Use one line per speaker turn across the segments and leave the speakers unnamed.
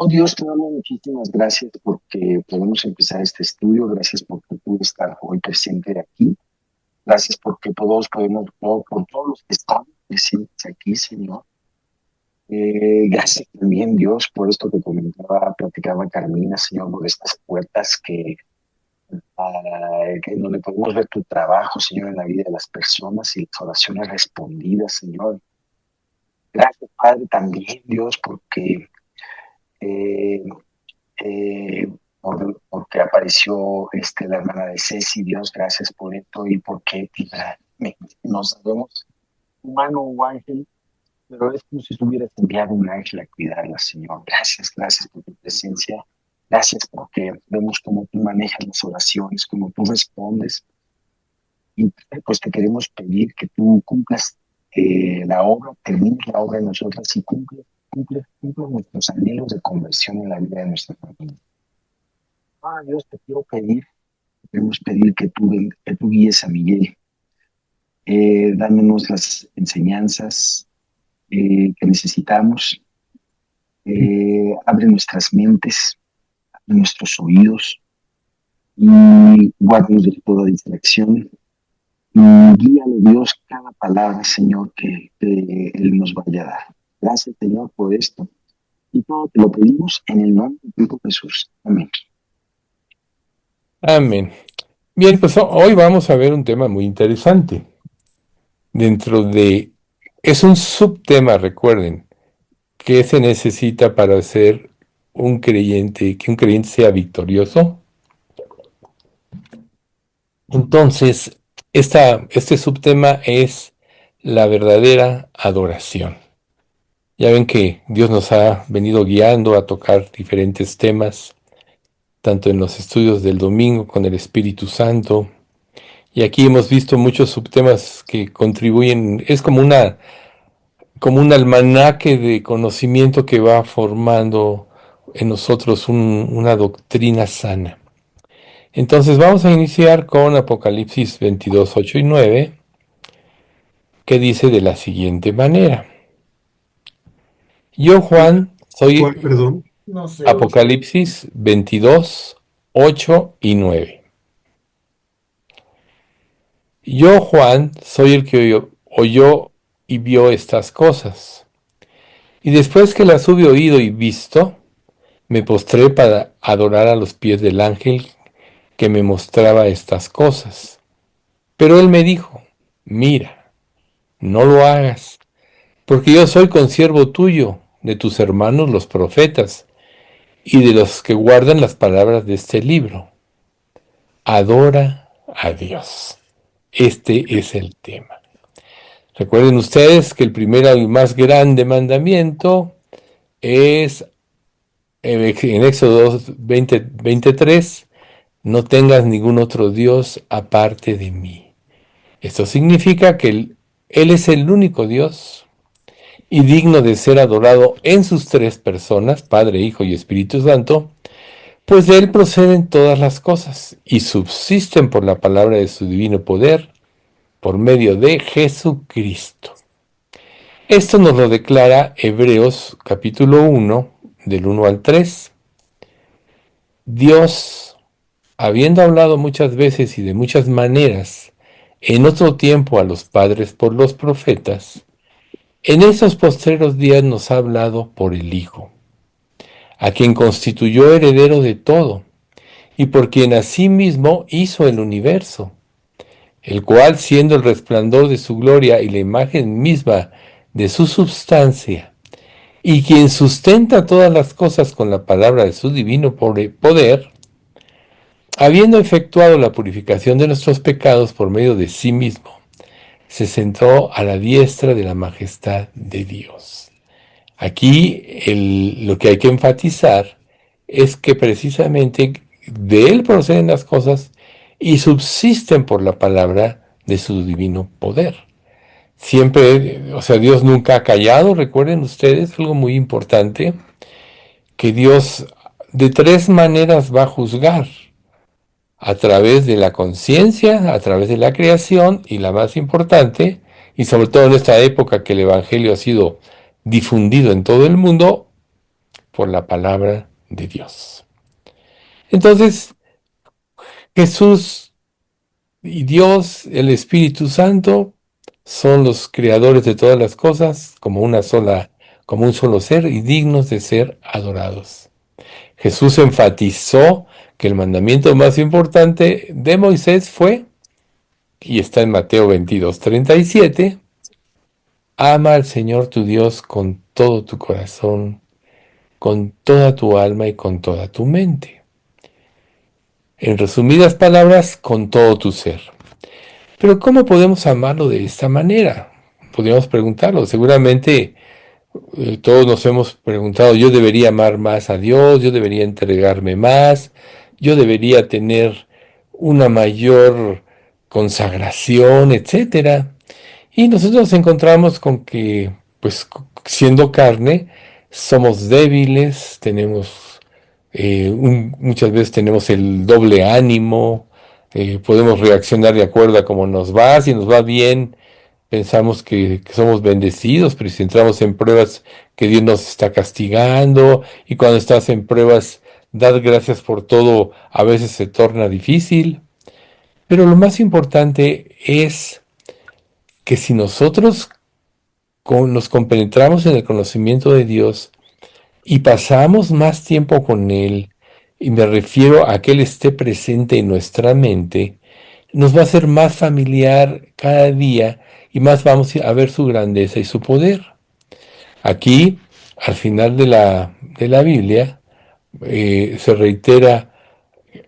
Oh Dios, te damos muchísimas gracias porque podemos empezar este estudio. Gracias porque pude estar hoy presente aquí. Gracias porque todos podemos, por todos los que están presentes aquí, Señor. Gracias también, Dios, por esto que platicaba Carmina, Señor, por estas puertas que en donde podemos ver tu trabajo, Señor, en la vida de las personas y las oraciones respondidas, Señor. Gracias, Padre, también, Dios, porque eh, porque apareció la hermana de Ceci. Dios, gracias por esto y porque no sabemos humano o ángel, pero es como si tú hubieras enviado un ángel a cuidarla, Señor. Gracias, gracias por tu presencia. Gracias porque vemos cómo tú manejas las oraciones, cómo tú respondes. Y pues te queremos pedir que tú cumplas la obra, termines la obra en nosotras y cumples nuestros anhelos de conversión en la vida de nuestra familia. Dios, te quiero pedir, queremos pedir que tú guíes a Miguel, dándonos las enseñanzas que necesitamos, abre nuestras mentes, abre nuestros oídos y guárdanos de toda distracción. Y guíale, Dios, cada palabra, Señor, que Él nos vaya a dar. Gracias, Señor, por esto. Y todo te lo pedimos en el nombre de Cristo Jesús. Amén.
Amén. Bien, pues hoy vamos a ver un tema muy interesante. Dentro de... Es un subtema, recuerden, que se necesita para ser un creyente, que un creyente sea victorioso. Entonces, este subtema es la verdadera adoración. Ya ven que Dios nos ha venido guiando a tocar diferentes temas, tanto en los estudios del domingo con el Espíritu Santo. Y aquí hemos visto muchos subtemas que contribuyen, es como un almanaque de conocimiento que va formando en nosotros una doctrina sana. Entonces vamos a iniciar con Apocalipsis 22, 8 y 9, que dice de la siguiente manera. Yo, Juan,
¿Cuál,
soy
perdón?
Apocalipsis 22, 8 y 9. Yo, Juan, soy el que oyó y vio estas cosas. Y después que las hube oído y visto, me postré para adorar a los pies del ángel que me mostraba estas cosas. Pero él me dijo, mira, no lo hagas, porque yo soy consiervo tuyo, de tus hermanos los profetas, y de los que guardan las palabras de este libro. Adora a Dios. Este es el tema. Recuerden ustedes que el primero y más grande mandamiento es en Éxodo 20, 23, no tengas ningún otro Dios aparte de mí. Esto significa que Él es el único Dios y digno de ser adorado en sus tres personas, Padre, Hijo y Espíritu Santo, pues de Él proceden todas las cosas y subsisten por la palabra de su divino poder por medio de Jesucristo. Esto nos lo declara Hebreos capítulo 1, del 1 al 3. Dios, habiendo hablado muchas veces y de muchas maneras en otro tiempo a los padres por los profetas, en estos postreros días nos ha hablado por el Hijo, a quien constituyó heredero de todo, y por quien asimismo hizo el universo, el cual, siendo el resplandor de su gloria y la imagen misma de su substancia, y quien sustenta todas las cosas con la palabra de su divino poder, habiendo efectuado la purificación de nuestros pecados por medio de sí mismo, se sentó a la diestra de la majestad de Dios. Aquí lo que hay que enfatizar es que precisamente de Él proceden las cosas y subsisten por la palabra de su divino poder. Siempre, o sea, Dios nunca ha callado, recuerden ustedes, algo muy importante, que Dios de tres maneras va a juzgar: a través de la conciencia, a través de la creación y la más importante, y sobre todo en esta época que el Evangelio ha sido difundido en todo el mundo, por la palabra de Dios. Entonces, Jesús y Dios, el Espíritu Santo, son los creadores de todas las cosas como un solo ser y dignos de ser adorados. Jesús enfatizó que el mandamiento más importante de Moisés fue, y está en Mateo 22:37, ama al Señor tu Dios con todo tu corazón, con toda tu alma y con toda tu mente. En resumidas palabras, con todo tu ser. Pero ¿cómo podemos amarlo de esta manera? Podríamos preguntarlo. Seguramente todos nos hemos preguntado, yo debería amar más a Dios, yo debería entregarme más, yo debería tener una mayor consagración, etcétera. Y nosotros nos encontramos con que, pues siendo carne, somos débiles, tenemos, muchas veces tenemos el doble ánimo, podemos reaccionar de acuerdo a cómo nos va, si nos va bien, pensamos que somos bendecidos, pero si entramos en pruebas que Dios nos está castigando, y cuando estás en pruebas, dar gracias por todo, a veces se torna difícil. Pero lo más importante es que si nosotros nos compenetramos en el conocimiento de Dios y pasamos más tiempo con Él, y me refiero a que Él esté presente en nuestra mente, nos va a ser más familiar cada día y más vamos a ver su grandeza y su poder. Aquí, al final de la Biblia, se reitera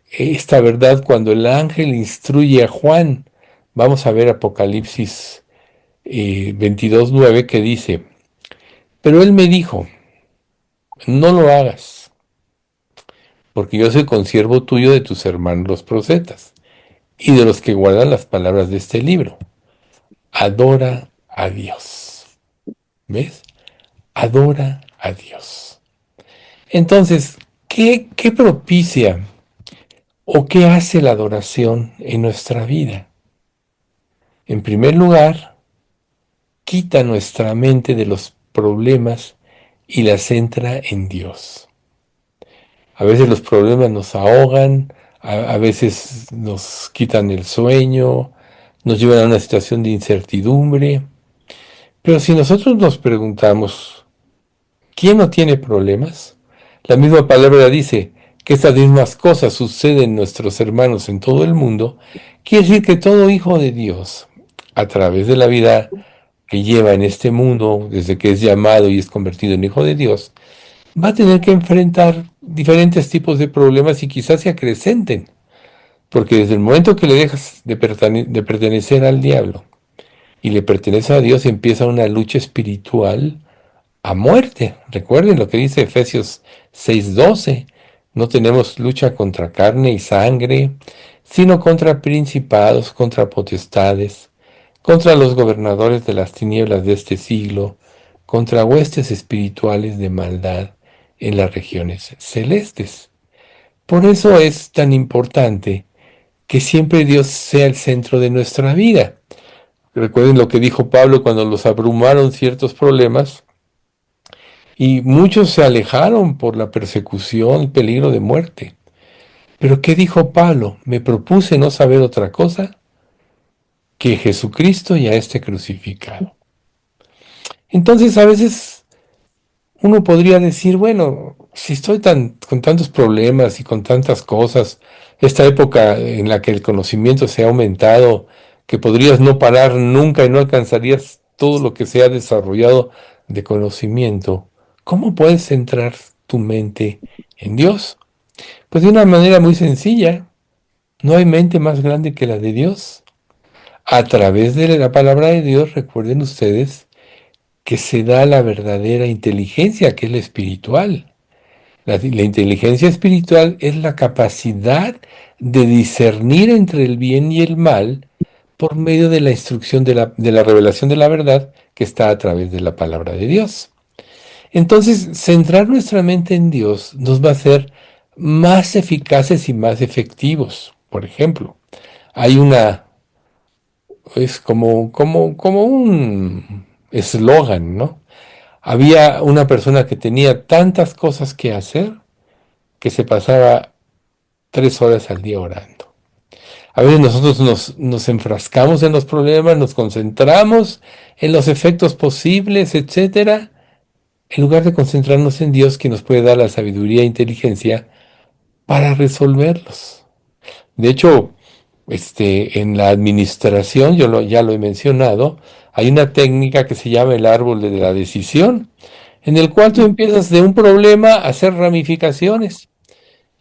esta verdad cuando el ángel instruye a Juan. Vamos a ver Apocalipsis 22:9 que dice, pero él me dijo, no lo hagas, porque yo soy consiervo tuyo de tus hermanos los profetas y de los que guardan las palabras de este libro. Adora a Dios. ¿Ves? Adora a Dios. Entonces, ¿qué propicia o qué hace la adoración en nuestra vida? En primer lugar, quita nuestra mente de los problemas y la centra en Dios. A veces los problemas nos ahogan, a veces nos quitan el sueño, nos llevan a una situación de incertidumbre. Pero si nosotros nos preguntamos, ¿quién no tiene problemas? La misma palabra dice que estas mismas cosas suceden en nuestros hermanos en todo el mundo. Quiere decir que todo hijo de Dios, a través de la vida que lleva en este mundo, desde que es llamado y es convertido en hijo de Dios, va a tener que enfrentar diferentes tipos de problemas y quizás se acrecenten, porque desde el momento que le dejas de pertenecer al diablo y le pertenece a Dios, empieza una lucha espiritual a muerte. Recuerden lo que dice Efesios 6:12. No tenemos lucha contra carne y sangre, sino contra principados, contra potestades, contra los gobernadores de las tinieblas de este siglo, contra huestes espirituales de maldad en las regiones celestes. Por eso es tan importante que siempre Dios sea el centro de nuestra vida. Recuerden lo que dijo Pablo cuando los abrumaron ciertos problemas y muchos se alejaron por la persecución y peligro de muerte. Pero ¿qué dijo Pablo? Me propuse no saber otra cosa que Jesucristo y a este crucificado. Entonces a veces uno podría decir, bueno, si estoy con tantos problemas y con tantas cosas, esta época en la que el conocimiento se ha aumentado, que podrías no parar nunca y no alcanzarías todo lo que se ha desarrollado de conocimiento, ¿cómo puedes centrar tu mente en Dios? Pues de una manera muy sencilla, no hay mente más grande que la de Dios. A través de la palabra de Dios, recuerden ustedes, que se da la verdadera inteligencia, que es la espiritual. La inteligencia espiritual es la capacidad de discernir entre el bien y el mal por medio de la instrucción de la revelación de la verdad que está a través de la palabra de Dios. Entonces, centrar nuestra mente en Dios nos va a hacer más eficaces y más efectivos. Por ejemplo, hay es como un eslogan, ¿no? Había una persona que tenía tantas cosas que hacer que se pasaba 3 horas al día orando. A veces nosotros nos enfrascamos en los problemas, nos concentramos en los efectos posibles, etcétera, en lugar de concentrarnos en Dios que nos puede dar la sabiduría e inteligencia para resolverlos. De hecho, en la administración, ya lo he mencionado, hay una técnica que se llama el árbol de la decisión, en el cual tú empiezas de un problema a hacer ramificaciones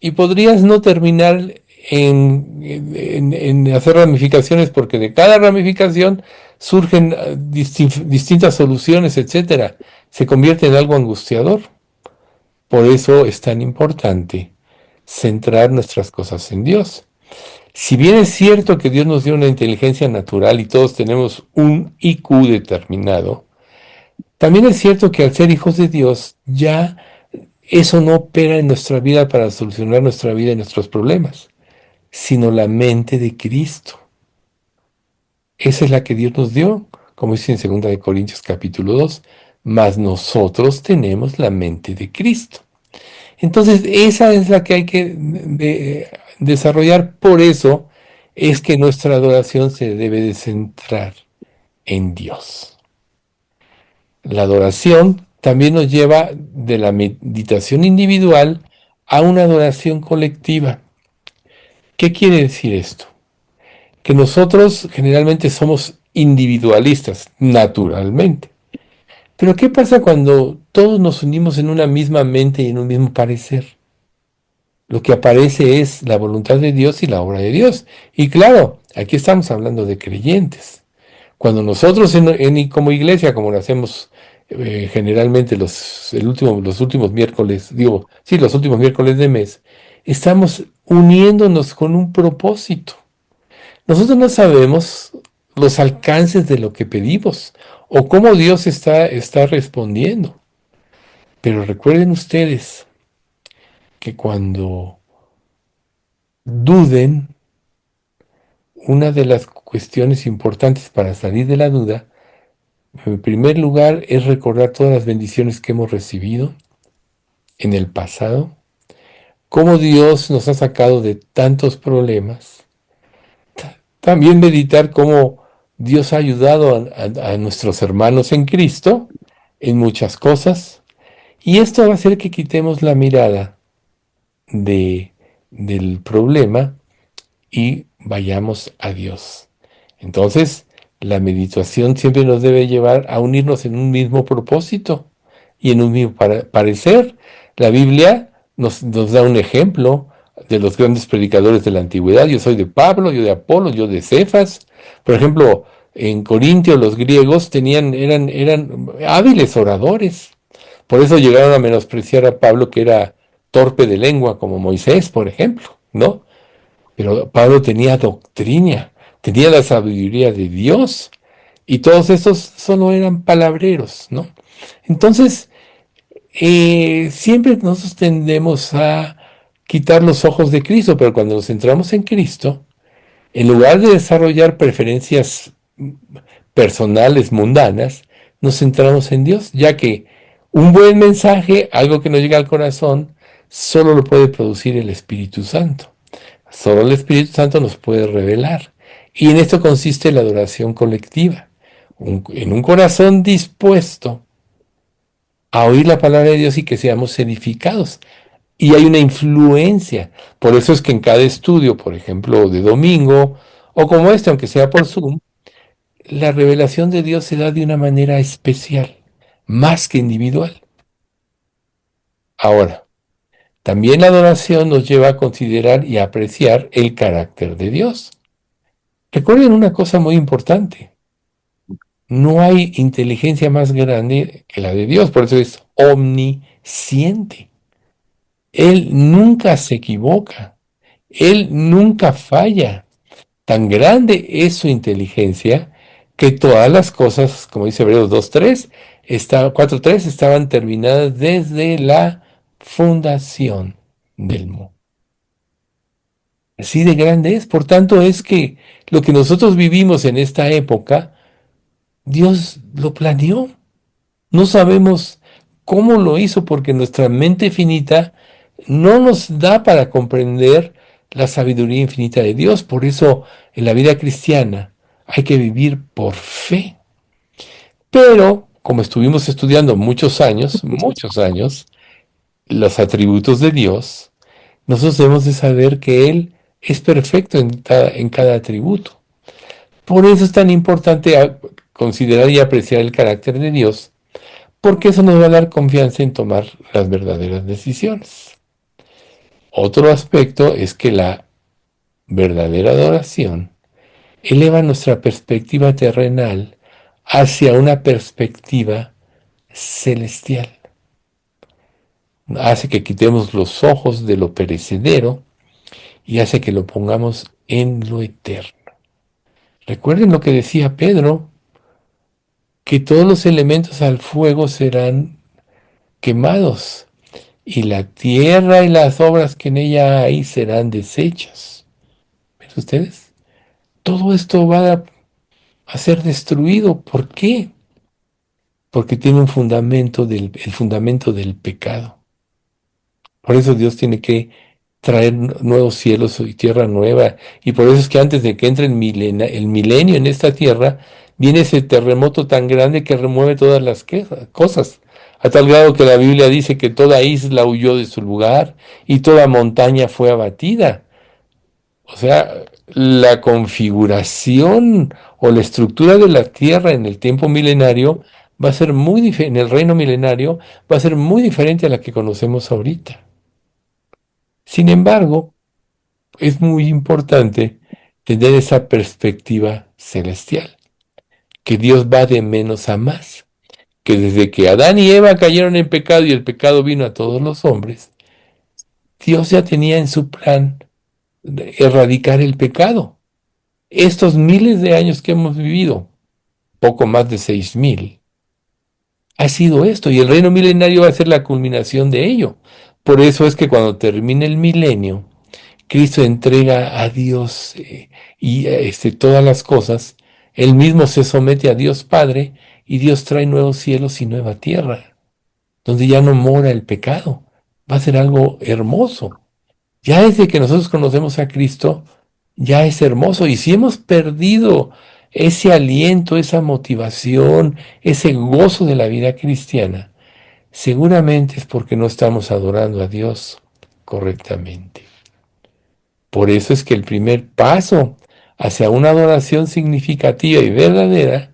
y podrías no terminar en hacer ramificaciones porque de cada ramificación surgen distintas soluciones, etcétera. Se convierte en algo angustiador. Por eso es tan importante centrar nuestras cosas en Dios. Si bien es cierto que Dios nos dio una inteligencia natural y todos tenemos un IQ determinado, también es cierto que al ser hijos de Dios, ya eso no opera en nuestra vida para solucionar nuestra vida y nuestros problemas, sino la mente de Cristo. Esa es la que Dios nos dio, como dice en 2 Corintios capítulo 2, mas nosotros tenemos la mente de Cristo. Entonces, esa es la que hay que desarrollar. Por eso es que nuestra adoración se debe de centrar en Dios. La adoración también nos lleva de la meditación individual a una adoración colectiva. ¿Qué quiere decir esto? Que nosotros generalmente somos individualistas, naturalmente. Pero ¿qué pasa cuando todos nos unimos en una misma mente y en un mismo parecer? Lo que aparece es la voluntad de Dios y la obra de Dios. Y claro, aquí estamos hablando de creyentes. Cuando nosotros como iglesia, como lo hacemos generalmente los últimos miércoles, los últimos miércoles de mes, estamos uniéndonos con un propósito. Nosotros no sabemos los alcances de lo que pedimos o cómo Dios está respondiendo. Pero recuerden ustedes que cuando duden, una de las cuestiones importantes para salir de la duda, en primer lugar, es recordar todas las bendiciones que hemos recibido en el pasado, cómo Dios nos ha sacado de tantos problemas. También meditar cómo Dios ha ayudado a nuestros hermanos en Cristo en muchas cosas. Y esto va a hacer que quitemos la mirada de, del problema y vayamos a Dios. Entonces, la meditación siempre nos debe llevar a unirnos en un mismo propósito y en un mismo parecer. La Biblia nos da un ejemplo de los grandes predicadores de la antigüedad. Yo soy de Pablo, yo de Apolo, yo de Cefas. Por ejemplo, en Corintio los griegos eran hábiles oradores. Por eso llegaron a menospreciar a Pablo, que era torpe de lengua, como Moisés, por ejemplo, ¿no? Pero Pablo tenía doctrina, tenía la sabiduría de Dios, y todos estos solo eran palabreros, ¿no? Entonces, siempre nosotros tendemos a quitar los ojos de Cristo, pero cuando nos centramos en Cristo, en lugar de desarrollar preferencias personales, mundanas, nos centramos en Dios, ya que un buen mensaje, algo que nos llega al corazón, solo lo puede producir el Espíritu Santo. Solo el Espíritu Santo nos puede revelar. Y en esto consiste la adoración colectiva. En un corazón dispuesto a oír la palabra de Dios y que seamos edificados. Y hay una influencia. Por eso es que en cada estudio, por ejemplo, de domingo, o como este, aunque sea por Zoom, la revelación de Dios se da de una manera especial, más que individual. Ahora, también la adoración nos lleva a considerar y a apreciar el carácter de Dios. Recuerden una cosa muy importante. No hay inteligencia más grande que la de Dios, por eso es omnisciente. Él nunca se equivoca, Él nunca falla. Tan grande es su inteligencia que todas las cosas, como dice Hebreos 2:3, 4:3, estaban terminadas desde la fundación del mundo. Así de grande es. Por tanto, es que lo que nosotros vivimos en esta época, Dios lo planeó. No sabemos cómo lo hizo porque nuestra mente finita no nos da para comprender la sabiduría infinita de Dios. Por eso en la vida cristiana hay que vivir por fe. Pero como estuvimos estudiando muchos años, los atributos de Dios, nosotros debemos de saber que Él es perfecto en cada atributo. Por eso es tan importante considerar y apreciar el carácter de Dios, porque eso nos va a dar confianza en tomar las verdaderas decisiones. Otro aspecto es que la verdadera adoración eleva nuestra perspectiva terrenal hacia una perspectiva celestial. Hace que quitemos los ojos de lo perecedero y hace que lo pongamos en lo eterno. Recuerden lo que decía Pedro, que todos los elementos al fuego serán quemados y la tierra y las obras que en ella hay serán deshechas. ¿Ven ustedes? Todo esto va a ser destruido. ¿Por qué? Porque tiene un fundamento el fundamento del pecado. Por eso Dios tiene que traer nuevos cielos y tierra nueva. Y por eso es que antes de que entre el milenio en esta tierra, viene ese terremoto tan grande que remueve todas las cosas. A tal grado que la Biblia dice que toda isla huyó de su lugar y toda montaña fue abatida. O sea, la configuración o la estructura de la tierra en el tiempo milenario va a ser muy diferente, en el reino milenario va a ser muy diferente a la que conocemos ahorita. Sin embargo, es muy importante tener esa perspectiva celestial, que Dios va de menos a más, que desde que Adán y Eva cayeron en pecado y el pecado vino a todos los hombres, Dios ya tenía en su plan erradicar el pecado. Estos miles de años que hemos vivido, poco más de 6,000, ha sido esto, y el reino milenario va a ser la culminación de ello. Por eso es que cuando termine el milenio, Cristo entrega a Dios todas las cosas, Él mismo se somete a Dios Padre y Dios trae nuevos cielos y nueva tierra, donde ya no mora el pecado. Va a ser algo hermoso. Ya desde que nosotros conocemos a Cristo, ya es hermoso. Y si hemos perdido ese aliento, esa motivación, ese gozo de la vida cristiana, seguramente es porque no estamos adorando a Dios correctamente. Por eso es que el primer paso hacia una adoración significativa y verdadera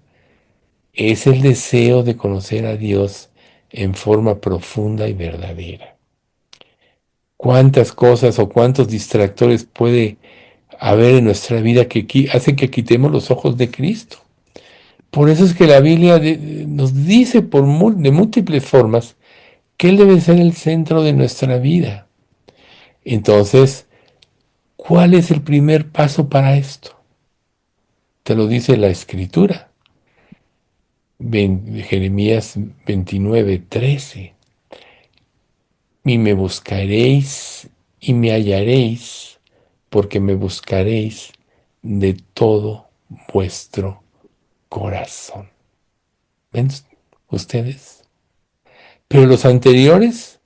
es el deseo de conocer a Dios en forma profunda y verdadera. ¿Cuántas cosas o cuántos distractores puede haber en nuestra vida que hacen que quitemos los ojos de Cristo? Por eso es que la Biblia nos dice de múltiples formas que Él debe ser el centro de nuestra vida. Entonces, ¿cuál es el primer paso para esto? Te lo dice la Escritura. Jeremías 29:13. Y me buscaréis y me hallaréis, porque me buscaréis de todo vuestro corazón. ¿Ven ustedes? Pero los anteriores,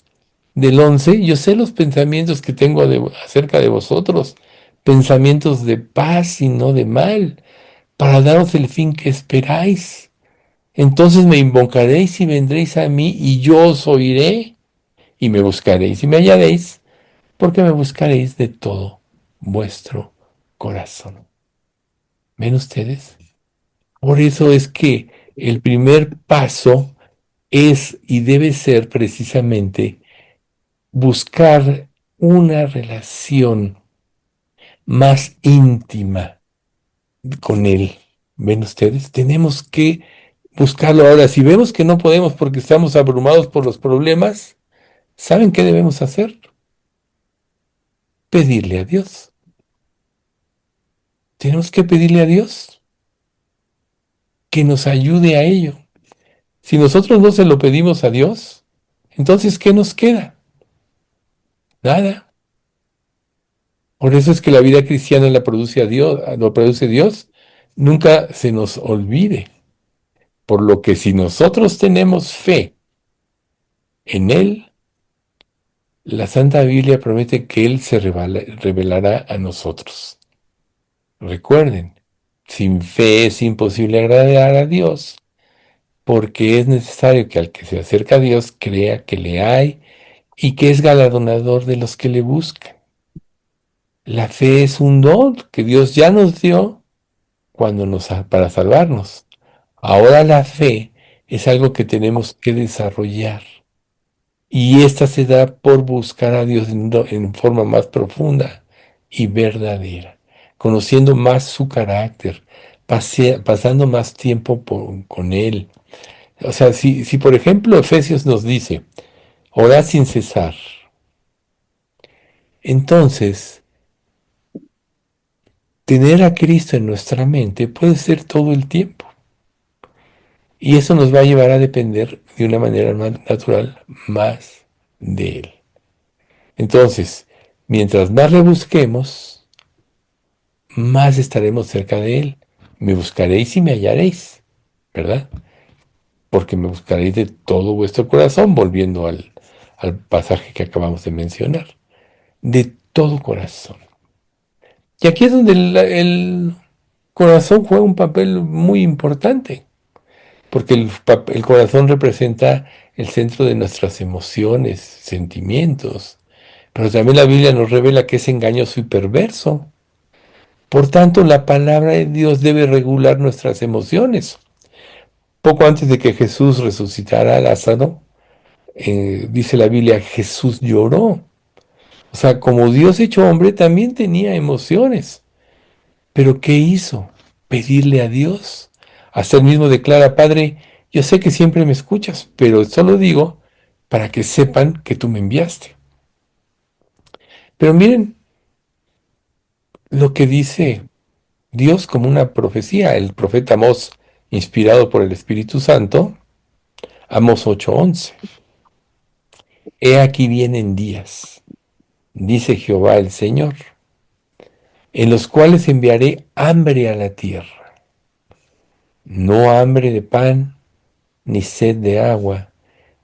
del 11, yo sé los pensamientos que tengo acerca de vosotros, pensamientos de paz y no de mal, para daros el fin que esperáis. Entonces me invocaréis y vendréis a mí, y yo os oiré, y me buscaréis y me hallaréis, porque me buscaréis de todo vuestro corazón. ¿Ven ustedes? Por eso es que el primer paso es y debe ser precisamente buscar una relación más íntima con Él. ¿Ven ustedes? Tenemos que buscarlo ahora. Si vemos que no podemos porque estamos abrumados por los problemas, ¿saben qué debemos hacer? Pedirle a Dios. Tenemos que pedirle a Dios que nos ayude a ello. Si nosotros no se lo pedimos a Dios, entonces ¿qué nos queda? Nada. Por eso es que la vida cristiana la produce a Dios, lo produce Dios. Nunca se nos olvide. Por lo que si nosotros tenemos fe en Él, la Santa Biblia promete que Él se revelará a nosotros. Recuerden, sin fe es imposible agradar a Dios, porque es necesario que al que se acerca a Dios crea que le hay y que es galardonador de los que le buscan. La fe es un don que Dios ya nos dio para salvarnos. Ahora la fe es algo que tenemos que desarrollar y esta se da por buscar a Dios en forma más profunda y verdadera, conociendo más su carácter, pasando más tiempo con Él. O sea, si por ejemplo Efesios nos dice, orad sin cesar, entonces tener a Cristo en nuestra mente puede ser todo el tiempo. Y eso nos va a llevar a depender de una manera más natural más de Él. Entonces, mientras más le busquemos, más estaremos cerca de Él. Me buscaréis y me hallaréis, ¿verdad? Porque me buscaréis de todo vuestro corazón, volviendo al pasaje que acabamos de mencionar. De todo corazón. Y aquí es donde el corazón juega un papel muy importante, porque el corazón representa el centro de nuestras emociones, sentimientos, pero también la Biblia nos revela que es engañoso y perverso. Por tanto, la palabra de Dios debe regular nuestras emociones. Poco antes de que Jesús resucitara a Lázaro, dice la Biblia, Jesús lloró. O sea, como Dios hecho hombre, también tenía emociones. Pero ¿qué hizo? Pedirle a Dios. Hasta él mismo declara, Padre, yo sé que siempre me escuchas, pero solo digo para que sepan que tú me enviaste. Pero miren lo que dice Dios como una profecía. El profeta Amós, inspirado por el Espíritu Santo, Amós 8:11. He aquí vienen días, dice Jehová el Señor, en los cuales enviaré hambre a la tierra, no hambre de pan, ni sed de agua,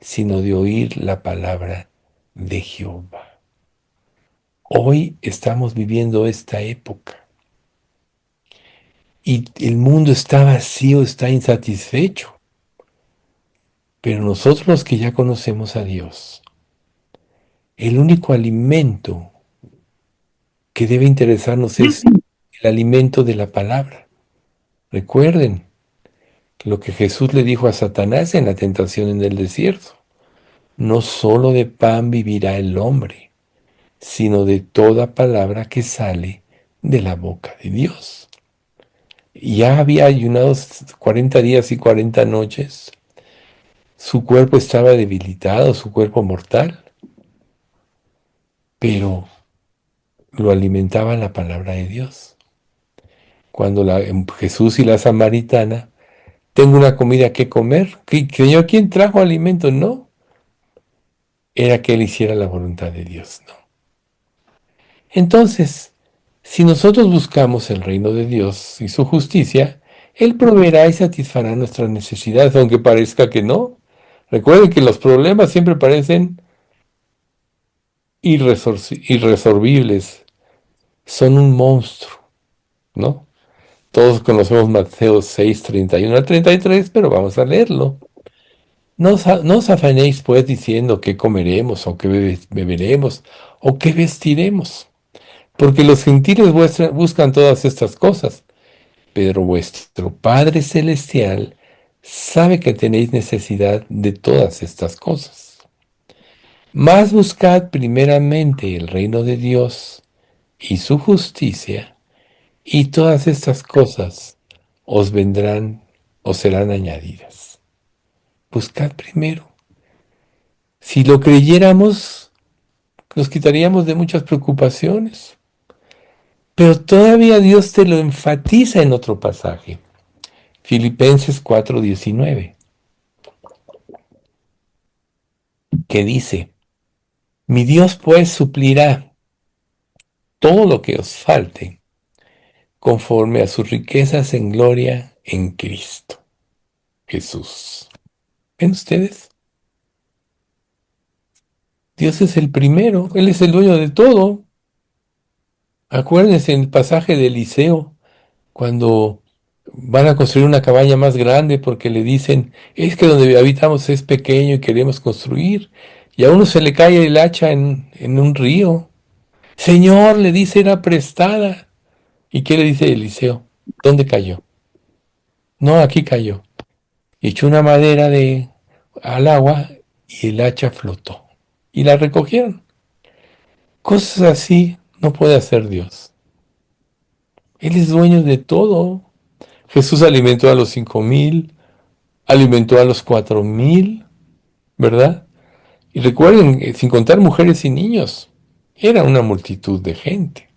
sino de oír la palabra de Jehová. Hoy estamos viviendo esta época y el mundo está vacío, está insatisfecho, pero nosotros los que ya conocemos a Dios, el único alimento que debe interesarnos es el alimento de la palabra. Recuerden lo que Jesús le dijo a Satanás en la tentación en el desierto. No solo de pan vivirá el hombre, sino de toda palabra que sale de la boca de Dios. Ya había ayunado 40 días y 40 noches. Su cuerpo estaba debilitado, su cuerpo mortal, pero lo alimentaba la palabra de Dios. Cuando Jesús y la samaritana, tengo una comida que comer, ¿Señor, quién trajo alimento? No, era que él hiciera la voluntad de Dios, ¿no? Entonces, si nosotros buscamos el reino de Dios y su justicia, Él proveerá y satisfará nuestras necesidades, aunque parezca que no. Recuerden que los problemas siempre parecen irresolvibles, son un monstruo, ¿no? Todos conocemos Mateo 6, 31 al 33, pero vamos a leerlo. No os afanéis pues diciendo qué comeremos, o qué beberemos, o qué vestiremos, porque los gentiles buscan todas estas cosas, pero vuestro Padre Celestial sabe que tenéis necesidad de todas estas cosas. Mas buscad primeramente el reino de Dios y su justicia, y todas estas cosas os vendrán, os serán añadidas. Buscad primero. Si lo creyéramos, nos quitaríamos de muchas preocupaciones. Pero todavía Dios te lo enfatiza en otro pasaje. Filipenses 4:19, que dice, mi Dios pues suplirá todo lo que os falte conforme a sus riquezas en gloria en Cristo. Jesús. ¿Ven ustedes? Dios es el primero, Él es el dueño de todo. Acuérdense en el pasaje de Eliseo, cuando van a construir una cabaña más grande porque le dicen, es que donde habitamos es pequeño y queremos construir. Y a uno se le cae el hacha en un río. Señor, le dice, era prestada. ¿Y qué le dice Eliseo? ¿Dónde cayó? No, aquí cayó. Echó una madera al agua y el hacha flotó. Y la recogieron. Cosas así no puede hacer Dios. Él es dueño de todo. Jesús alimentó a los 5,000, alimentó a los 4,000, ¿verdad? Y recuerden, sin contar mujeres y niños, era una multitud de gente.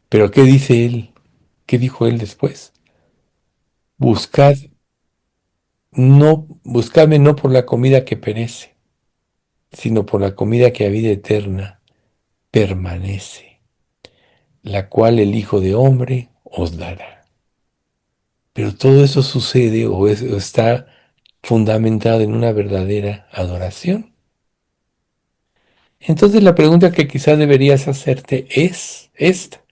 Pero ¿qué dice él? ¿Qué dijo él después? Buscad, no, buscadme no por la comida que perece, sino por la comida que a vida eterna permanece, la cual el Hijo de Hombre os dará. Pero todo eso sucede o está fundamentado en una verdadera adoración. Entonces la pregunta que quizás deberías hacerte es esta.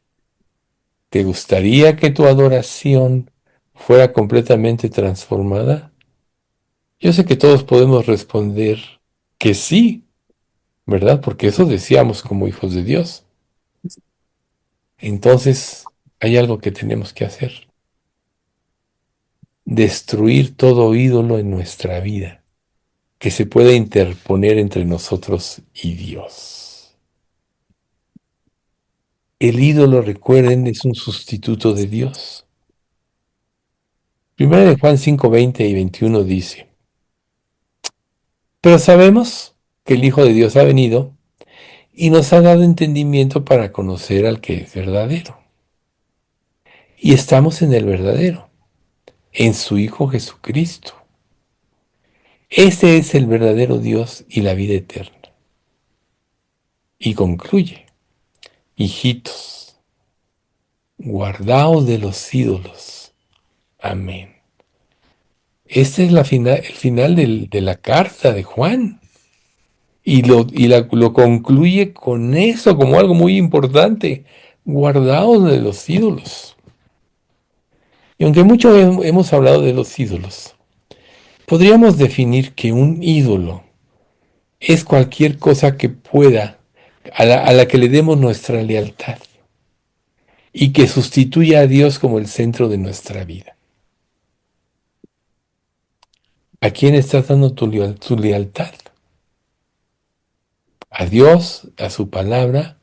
¿Te gustaría que tu adoración fuera completamente transformada? Yo sé que todos podemos responder que sí, ¿verdad? Porque eso deseamos como hijos de Dios. Entonces hay algo que tenemos que hacer. Destruir todo ídolo en nuestra vida que se pueda interponer entre nosotros y Dios. El ídolo, recuerden, es un sustituto de Dios. Primera de Juan 5, 20 y 21 dice, pero sabemos que el Hijo de Dios ha venido y nos ha dado entendimiento para conocer al que es verdadero. Y estamos en el verdadero, en su Hijo Jesucristo. Ese es el verdadero Dios y la vida eterna. Y concluye, hijitos, guardaos de los ídolos. Amén. Este es el final de la carta de Juan. Lo concluye con eso como algo muy importante. Guardaos de los ídolos. Y aunque mucho hemos hablado de los ídolos, podríamos definir que un ídolo es cualquier cosa que pueda, a la que le demos nuestra lealtad y que sustituya a Dios como el centro de nuestra vida. ¿A quién estás dando tu lealtad? ¿A Dios, a su palabra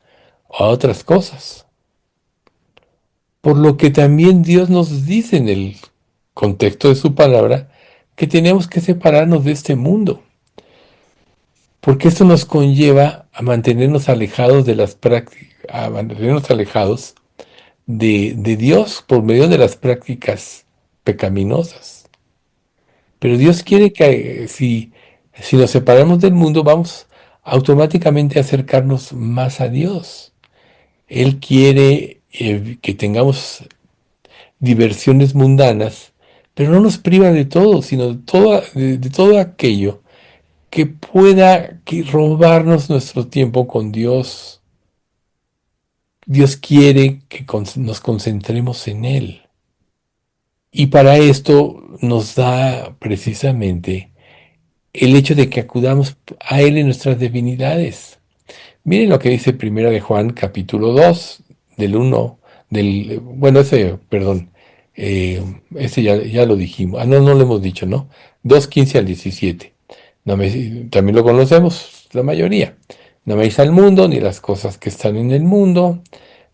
o a otras cosas? Por lo que también Dios nos dice en el contexto de su palabra que tenemos que separarnos de este mundo, porque esto nos conlleva a mantenernos alejados de las prácticas, a mantenernos alejados de Dios por medio de las prácticas pecaminosas. Pero Dios quiere que si nos separamos del mundo, vamos automáticamente a acercarnos más a Dios. Él quiere que tengamos diversiones mundanas, pero no nos priva de todo, sino de todo aquello que pueda robarnos nuestro tiempo con Dios. Dios quiere que nos concentremos en Él. Y para esto nos da precisamente el hecho de que acudamos a Él en nuestras divinidades. Miren lo que dice Primera de Juan, capítulo 2 del uno bueno, perdón, ese ya lo dijimos. Ah, no, no lo hemos dicho, ¿no? 2:15 al 17. También lo conocemos, la mayoría. No améis al mundo ni las cosas que están en el mundo.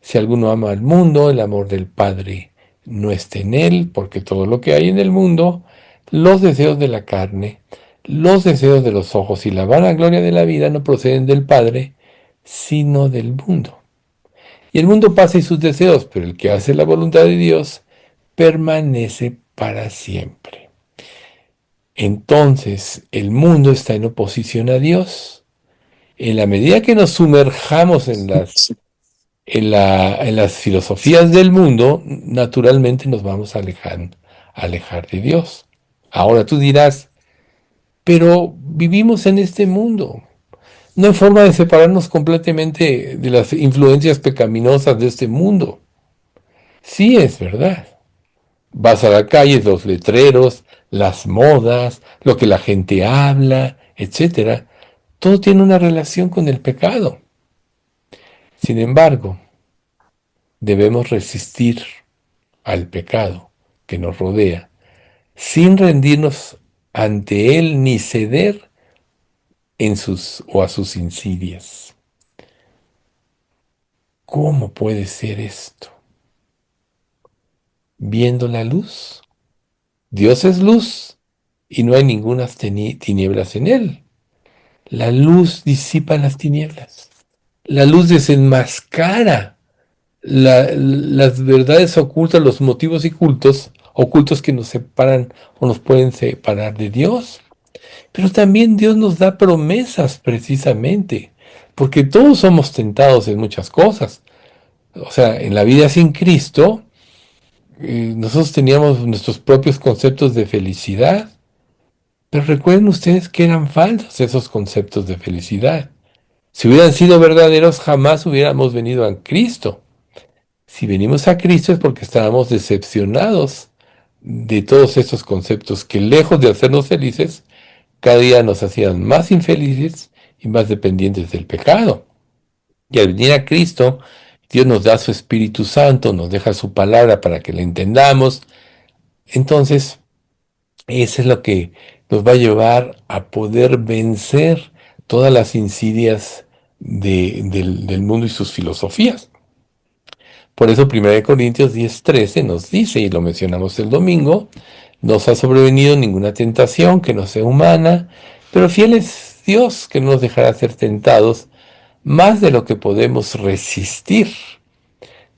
Si alguno ama al mundo, el amor del Padre no está en él, porque todo lo que hay en el mundo, los deseos de la carne, los deseos de los ojos y la vanagloria de la vida no proceden del Padre, sino del mundo. Y el mundo pasa y sus deseos, pero el que hace la voluntad de Dios permanece para siempre. Entonces, el mundo está en oposición a Dios. En la medida que nos sumerjamos en las filosofías del mundo, naturalmente nos vamos a alejar de Dios. Ahora tú dirás, pero vivimos en este mundo. No hay forma de separarnos completamente de las influencias pecaminosas de este mundo. Sí, es verdad. Vas a la calle, los letreros, las modas, lo que la gente habla, etcétera. Todo tiene una relación con el pecado. Sin embargo, debemos resistir al pecado que nos rodea sin rendirnos ante él ni ceder en sus o a sus insidias. ¿Cómo puede ser esto? Viendo la luz. Dios es luz y no hay ninguna tinieblas en él. La luz disipa las tinieblas. La luz desenmascara las verdades ocultas, los motivos ocultos que nos separan o nos pueden separar de Dios. Pero también Dios nos da promesas precisamente, porque todos somos tentados en muchas cosas. O sea, en la vida sin Cristo, nosotros teníamos nuestros propios conceptos de felicidad, pero recuerden ustedes que eran falsos esos conceptos de felicidad. Si hubieran sido verdaderos, jamás hubiéramos venido a Cristo. Si venimos a Cristo es porque estábamos decepcionados de todos estos conceptos que lejos de hacernos felices, cada día nos hacían más infelices y más dependientes del pecado. Y al venir a Cristo, Dios nos da su Espíritu Santo, nos deja su palabra para que la entendamos. Entonces, eso es lo que nos va a llevar a poder vencer todas las insidias del mundo y sus filosofías. Por eso 1 Corintios 10:13 nos dice, y lo mencionamos el domingo, no os ha sobrevenido ninguna tentación que no sea humana, pero fiel es Dios que no nos dejará ser tentados más de lo que podemos resistir,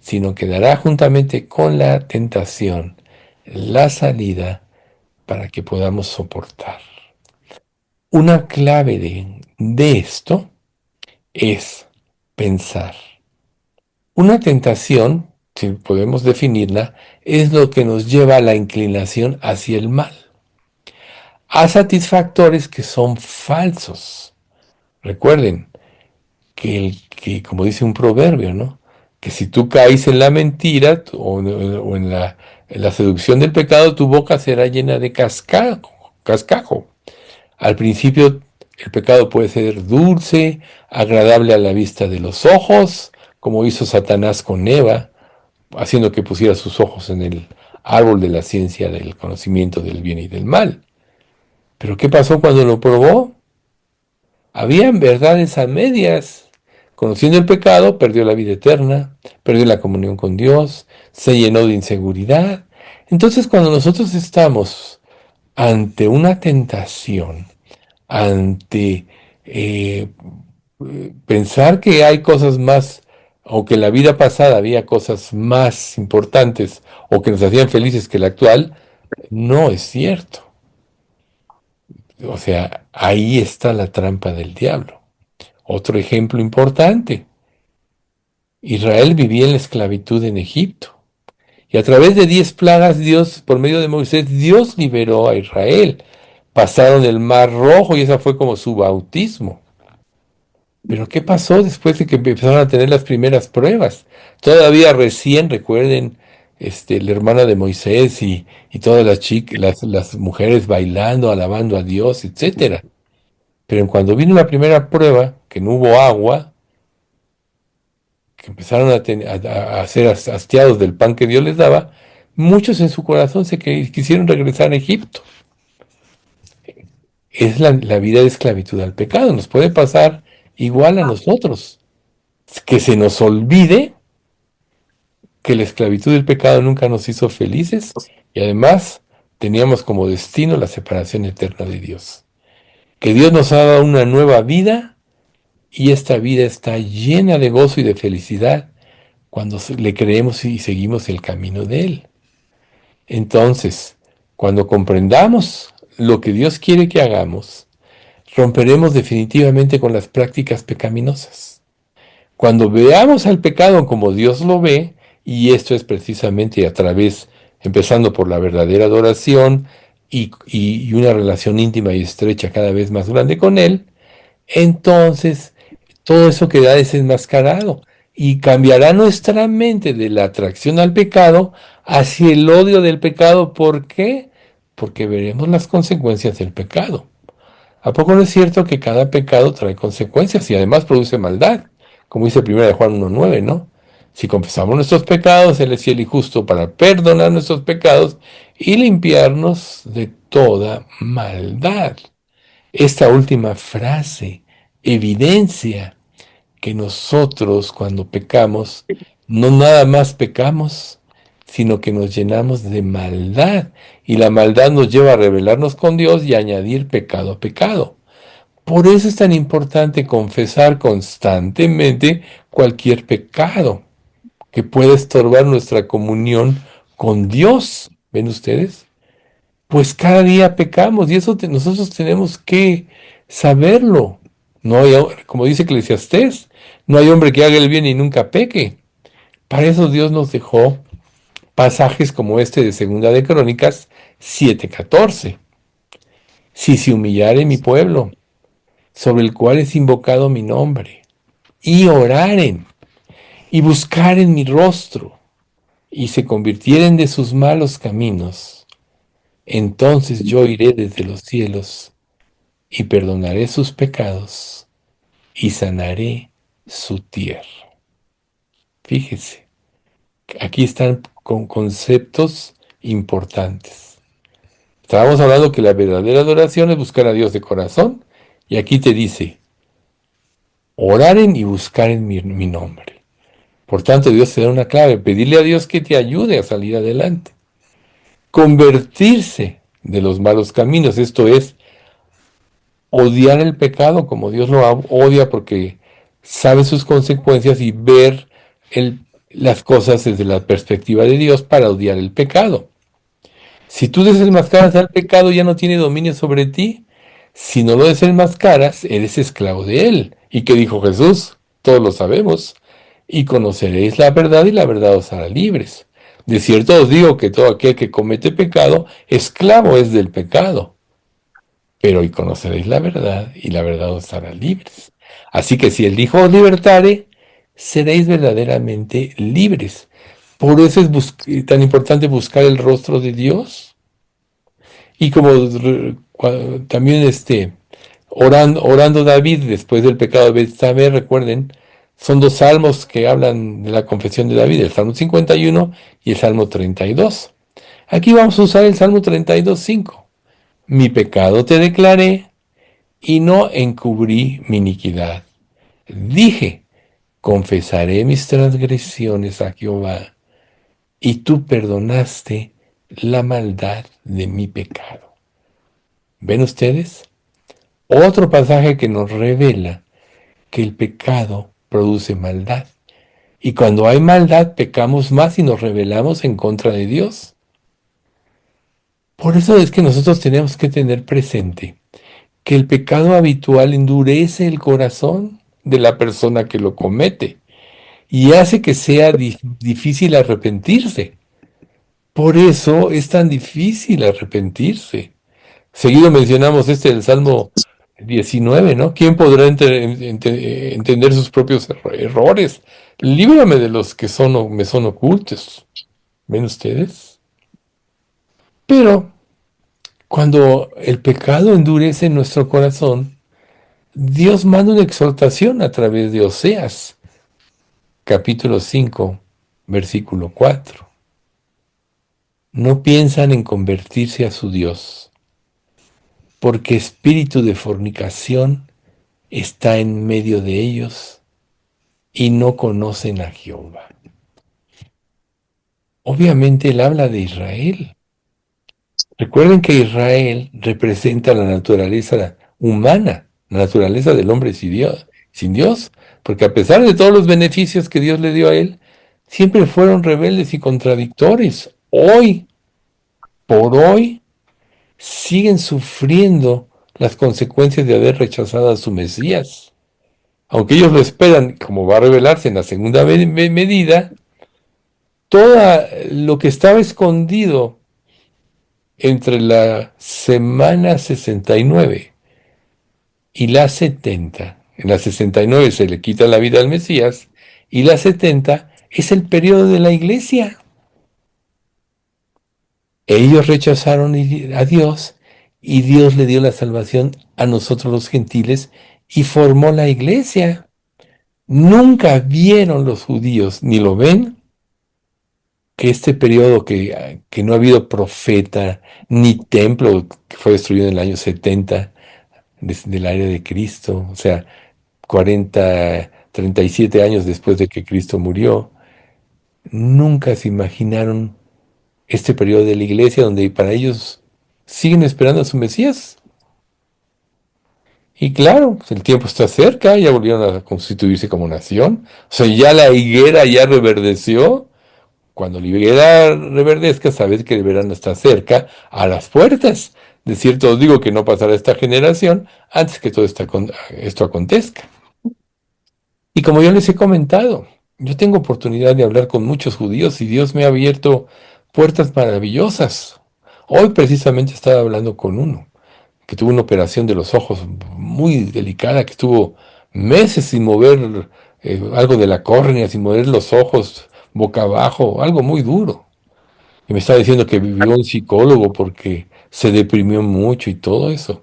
sino que dará juntamente con la tentación la salida para que podamos soportar. Una clave de esto es pensar. Una tentación, si podemos definirla, es lo que nos lleva a la inclinación hacia el mal, a satisfactores que son falsos. Recuerden que como dice un proverbio, ¿no? Que si tú caes en la mentira o en la seducción del pecado, tu boca será llena de cascajo. Al principio el pecado puede ser dulce, agradable a la vista de los ojos, como hizo Satanás con Eva, haciendo que pusiera sus ojos en el árbol de la ciencia del conocimiento del bien y del mal. Pero ¿qué pasó cuando lo probó? Habían verdades a medias. Conociendo el pecado, perdió la vida eterna, perdió la comunión con Dios, se llenó de inseguridad. Entonces, cuando nosotros estamos ante una tentación, ante pensar que hay cosas más, o que en la vida pasada había cosas más importantes o que nos hacían felices que la actual, no es cierto. O sea, ahí está la trampa del diablo. Otro ejemplo importante. Israel vivía en la esclavitud en Egipto. Y a través de 10 plagas, Dios, por medio de Moisés, Dios liberó a Israel. Pasaron el Mar Rojo y esa fue como su bautismo. Pero ¿qué pasó después de que empezaron a tener las primeras pruebas? Todavía recién, recuerden, la hermana de Moisés y todas las chicas, las mujeres bailando, alabando a Dios, etcétera. Pero cuando vino la primera prueba, que no hubo agua, que empezaron a ser hastiados del pan que Dios les daba, muchos en su corazón quisieron regresar a Egipto. Es la vida de esclavitud al pecado. Nos puede pasar igual a nosotros. Que se nos olvide que la esclavitud del pecado nunca nos hizo felices y además teníamos como destino la separación eterna de Dios. Que Dios nos ha dado una nueva vida y esta vida está llena de gozo y de felicidad cuando le creemos y seguimos el camino de Él. Entonces, cuando comprendamos lo que Dios quiere que hagamos, romperemos definitivamente con las prácticas pecaminosas. Cuando veamos al pecado como Dios lo ve, y esto es precisamente a través, empezando por la verdadera adoración y una relación íntima y estrecha cada vez más grande con Él, entonces todo eso queda desenmascarado y cambiará nuestra mente de la atracción al pecado hacia el odio del pecado. ¿Por qué? Porque veremos las consecuencias del pecado. ¿A poco no es cierto que cada pecado trae consecuencias y además produce maldad? Como dice 1 de Juan 1:9, ¿no? Si confesamos nuestros pecados, Él es fiel y justo para perdonar nuestros pecados y limpiarnos de toda maldad. Esta última frase evidencia que nosotros cuando pecamos, no nada más pecamos, sino que nos llenamos de maldad. Y la maldad nos lleva a rebelarnos con Dios y a añadir pecado a pecado. Por eso es tan importante confesar constantemente cualquier pecado que pueda estorbar nuestra comunión con Dios. ¿Ven ustedes? Pues cada día pecamos y eso nosotros tenemos que saberlo. No hay, como dice Eclesiastés, no hay hombre que haga el bien y nunca peque. Para eso Dios nos dejó pasajes como este de Segunda de Crónicas 7:14. Si se humillare mi pueblo, sobre el cual es invocado mi nombre, y oraren, y buscaren mi rostro, y se convirtieren de sus malos caminos, entonces yo iré desde los cielos, y perdonaré sus pecados, y sanaré su tierra. Fíjese, aquí están con conceptos importantes. Estábamos hablando que la verdadera adoración es buscar a Dios de corazón, y aquí te dice, oraren y buscaren mi nombre. Por tanto, Dios te da una clave, pedirle a Dios que te ayude a salir adelante. Convertirse de los malos caminos, esto es, odiar el pecado como Dios lo odia porque sabe sus consecuencias y ver las cosas desde la perspectiva de Dios para odiar el pecado. Si tú desenmascaras al pecado ya no tiene dominio sobre ti. Si no lo desenmascaras, eres esclavo de él. ¿Y qué dijo Jesús? Todos lo sabemos. Y conoceréis la verdad y la verdad os hará libres. De cierto os digo que todo aquel que comete pecado, esclavo es del pecado. Pero hoy conoceréis la verdad y la verdad os hará libres. Así que si el Hijo os libertare, seréis verdaderamente libres. Por eso es tan importante buscar el rostro de Dios. Y como también orando David después del pecado de Betsabé, recuerden, son dos salmos que hablan de la confesión de David, el Salmo 51 y el Salmo 32. Aquí vamos a usar el Salmo 32:5. Mi pecado te declaré y no encubrí mi iniquidad. Dije, confesaré mis transgresiones a Jehová, y tú perdonaste la maldad de mi pecado. ¿Ven ustedes? Otro pasaje que nos revela que el pecado produce maldad. Y cuando hay maldad, pecamos más y nos rebelamos en contra de Dios. Por eso es que nosotros tenemos que tener presente que el pecado habitual endurece el corazón de la persona que lo comete y hace que sea difícil arrepentirse. Por eso es tan difícil arrepentirse. Seguido mencionamos del Salmo 19, ¿no? ¿Quién podrá entender sus propios errores? Líbrame de los que me son ocultos. ¿Ven ustedes? Pero cuando el pecado endurece nuestro corazón, Dios manda una exhortación a través de Oseas, capítulo 5, versículo 4. No piensan en convertirse a su Dios, porque espíritu de fornicación está en medio de ellos y no conocen a Jehová. Obviamente él habla de Israel. Recuerden que Israel representa la naturaleza humana, la naturaleza del hombre sin Dios, porque a pesar de todos los beneficios que Dios le dio a él, siempre fueron rebeldes y contradictores. Hoy, por hoy, siguen sufriendo las consecuencias de haber rechazado a su Mesías. Aunque ellos lo esperan, como va a revelarse en la segunda medida, todo lo que estaba escondido entre la semana 69 y la 70. En la 69 se le quita la vida al Mesías y la 70 es el periodo de la iglesia. Ellos rechazaron a Dios y Dios le dio la salvación a nosotros los gentiles y formó la iglesia. Nunca vieron los judíos, ni lo ven, que este periodo que no ha habido profeta ni templo, que fue destruido en el año 70 desde la era de Cristo, o sea, 37 años después de que Cristo murió, nunca se imaginaron este periodo de la iglesia donde para ellos siguen esperando a su Mesías. Y claro, pues el tiempo está cerca, ya volvieron a constituirse como nación. O sea, ya la higuera ya reverdeció. Cuando la higuera reverdezca, sabes que el verano está cerca, a las puertas. De cierto os digo que no pasará esta generación antes que todo esto acontezca. Y como yo les he comentado, yo tengo oportunidad de hablar con muchos judíos y Dios me ha abierto puertas maravillosas. Hoy precisamente estaba hablando con uno que tuvo una operación de los ojos muy delicada, que estuvo meses sin mover algo de la córnea, sin mover los ojos boca abajo, algo muy duro. Y me estaba diciendo que vivió un psicólogo porque se deprimió mucho y todo eso.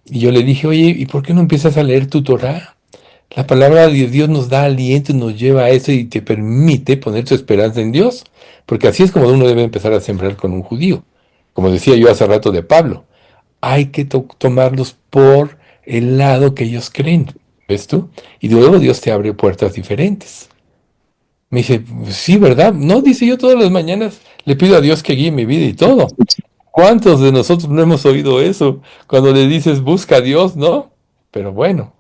Y yo le dije, oye, ¿y por qué no empiezas a leer tu Torah? La palabra de Dios nos da aliento y nos lleva a eso y te permite poner tu esperanza en Dios. Porque así es como uno debe empezar a sembrar con un judío. Como decía yo hace rato de Pablo, hay que tomarlos por el lado que ellos creen. ¿Ves tú? Y luego Dios te abre puertas diferentes. Me dice, sí, ¿verdad? No, dice yo todas las mañanas le pido a Dios que guíe mi vida y todo. ¿Cuántos de nosotros no hemos oído eso? Cuando le dices, busca a Dios, ¿no? Pero bueno,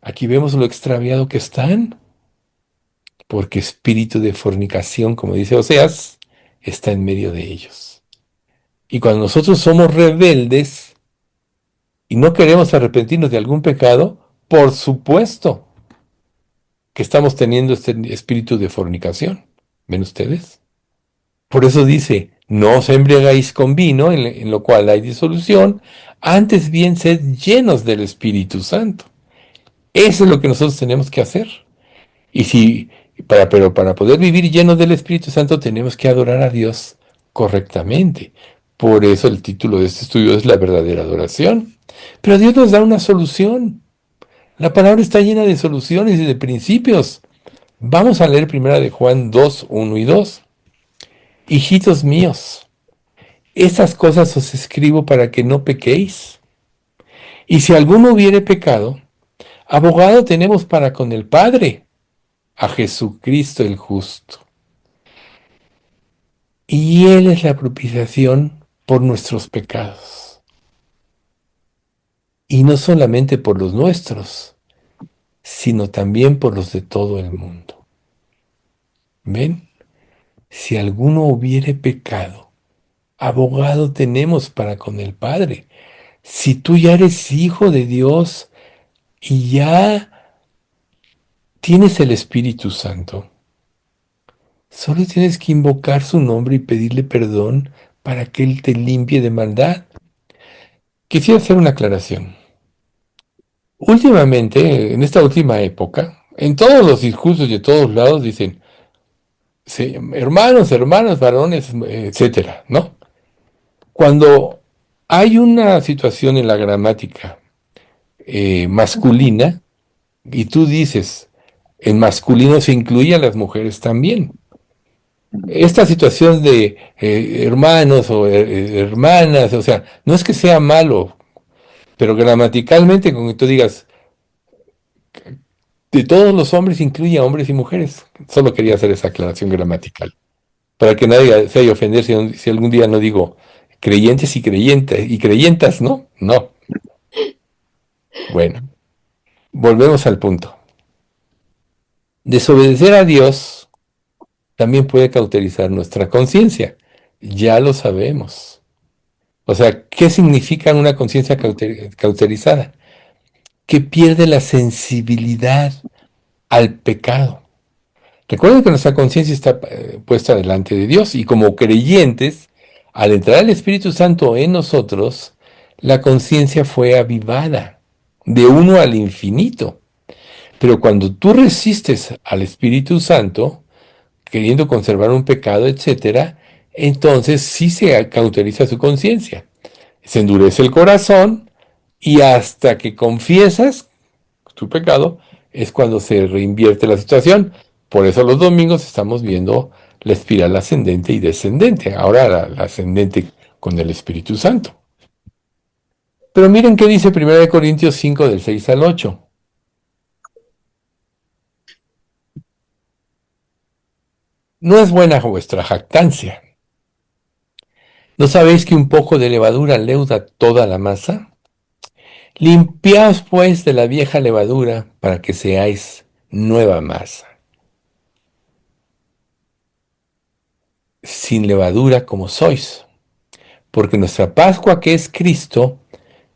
aquí vemos lo extraviado que están, porque espíritu de fornicación, como dice Oseas, está en medio de ellos. Y cuando nosotros somos rebeldes y no queremos arrepentirnos de algún pecado, por supuesto que estamos teniendo este espíritu de fornicación. ¿Ven ustedes? Por eso dice, no os embriagáis con vino, en lo cual hay disolución, antes bien sed llenos del Espíritu Santo. Eso es lo que nosotros tenemos que hacer. Y si, pero para poder vivir llenos del Espíritu Santo tenemos que adorar a Dios correctamente. Por eso el título de este estudio es la verdadera adoración. Pero Dios nos da una solución. La palabra está llena de soluciones y de principios. Vamos a leer primera de Juan 2, 1 y 2. Hijitos míos, estas cosas os escribo para que no pequéis. Y si alguno hubiere pecado, abogado tenemos para con el Padre, a Jesucristo el justo. Y Él es la propiciación por nuestros pecados. Y no solamente por los nuestros, sino también por los de todo el mundo. ¿Ven? Si alguno hubiere pecado, abogado tenemos para con el Padre. Si tú ya eres hijo de Dios y ya tienes el Espíritu Santo, solo tienes que invocar su nombre y pedirle perdón para que Él te limpie de maldad. Quisiera hacer una aclaración. Últimamente, en esta última época, en todos los discursos de todos lados dicen, sí, hermanos, hermanas, varones, etcétera, ¿no? Cuando hay una situación en la gramática masculina y tú dices, en masculino se incluye a las mujeres también. Esta situación de hermanos o hermanas, o sea, no es que sea malo, pero gramaticalmente, como que tú digas, de todos los hombres incluye a hombres y mujeres. Solo quería hacer esa aclaración gramatical, para que nadie se haya ofender si algún día no digo creyentes y creyentes y creyentas, ¿no? No. Bueno, volvemos al punto. Desobedecer a Dios también puede cauterizar nuestra conciencia. Ya lo sabemos. O sea, ¿qué significa una conciencia cauterizada? Que pierde la sensibilidad al pecado. Recuerden que nuestra conciencia está puesta delante de Dios y como creyentes Al entrar el Espíritu Santo en nosotros, la conciencia fue avivada de uno al infinito. Pero cuando tú resistes al Espíritu Santo, queriendo conservar un pecado, etcétera, entonces sí se cauteriza su conciencia. Se endurece el corazón y hasta que confiesas tu pecado es cuando se reinvierte la situación. Por eso los domingos estamos viendo la espiral ascendente y descendente. Ahora la ascendente con el Espíritu Santo. Pero miren qué dice 1 Corintios 5 del 6 al 8. No es buena vuestra jactancia. ¿No sabéis que un poco de levadura leuda toda la masa? Limpiaos pues de la vieja levadura para que seáis nueva masa, sin levadura como sois, porque nuestra Pascua, que es Cristo,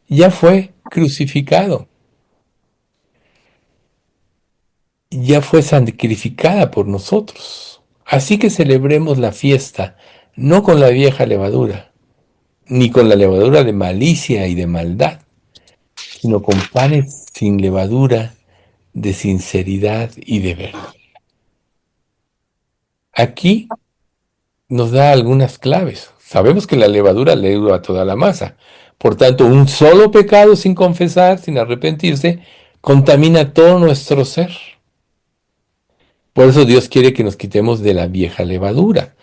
ya fue crucificado, ya fue sacrificada por nosotros. Así que celebremos la fiesta, no con la vieja levadura, ni con la levadura de malicia y de maldad, sino con panes sin levadura, de sinceridad y de verdad. Aquí nos da algunas claves. Sabemos que la levadura leuda a toda la masa. Por tanto, un solo pecado sin confesar, sin arrepentirse, contamina todo nuestro ser. Por eso Dios quiere que nos quitemos de la vieja levadura.